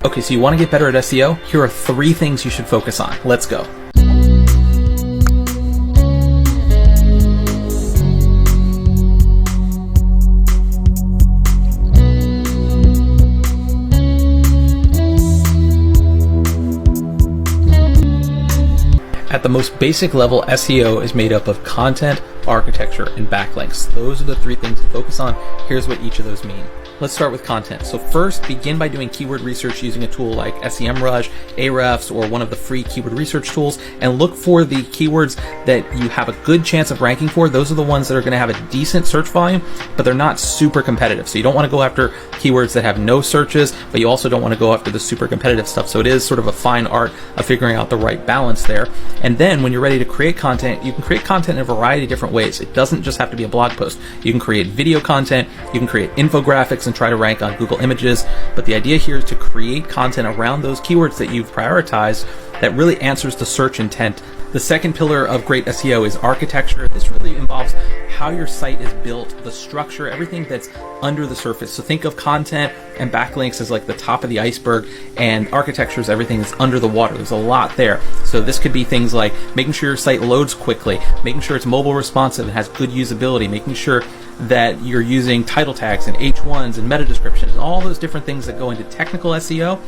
Okay, so you want to get better at SEO? Here are 3 things you should focus on. Let's go. At the most basic level, SEO is made up of content, architecture, and backlinks. Those are the 3 things to focus on. Here's what each of those mean. Let's start with content. So first, begin by doing keyword research using a tool like SEMrush, Ahrefs, or one of the free keyword research tools, and look for the keywords that you have a good chance of ranking for. Those are the ones that are going to have a decent search volume, but they're not super competitive. So you don't want to go after keywords that have no searches, but you also don't want to go after the super competitive stuff. So it is sort of a fine art of figuring out the right balance there. And then when you're ready to create content, you can create content in a variety of different ways. It doesn't just have to be a blog post. You can create video content, you can create infographics and try to rank on Google Images. But the idea here is to create content around those keywords that you've prioritized that really answers the search intent. The second pillar of great SEO is architecture. This really involves how your site is built, the structure, everything that's under the surface. So think of content and backlinks as like the top of the iceberg, and architecture is everything that's under the water. There's a lot there. So this could be things like making sure your site loads quickly, making sure it's mobile responsive and has good usability, making sure that you're using title tags and H1s and meta descriptions, and all those different things that go into technical SEO.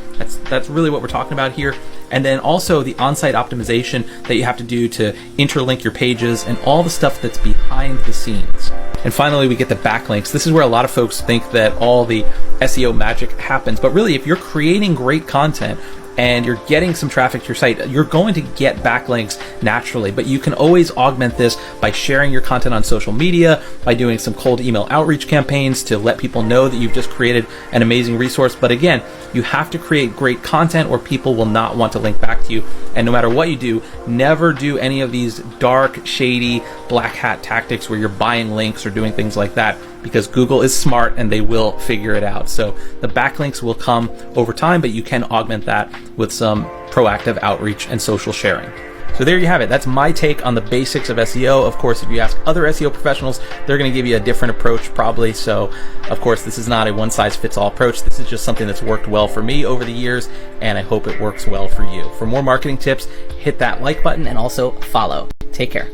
That's really what we're talking about here. And then also the on-site optimization that you have to do to interlink your pages and all the stuff that's behind the scenes. And finally, we get the backlinks. This is where a lot of folks think that all the SEO magic happens, but really if you're creating great content and you're getting some traffic to your site, you're going to get backlinks naturally, but you can always augment this by sharing your content on social media, by doing some cold email outreach campaigns to let people know that you've just created an amazing resource. But again, you have to create great content or people will not want to link back to you. And no matter what you do, never do any of these dark, shady, black hat tactics where you're buying links or doing things like that, because Google is smart and they will figure it out. So the backlinks will come over time, but you can augment that with some proactive outreach and social sharing. So there you have it. That's my take on the basics of SEO. Of course, if you ask other SEO professionals, they're going to give you a different approach probably. So of course, this is not a one-size-fits-all approach. This is just something that's worked well for me over the years, and I hope it works well for you. For more marketing tips, hit that like button and also follow. Take care.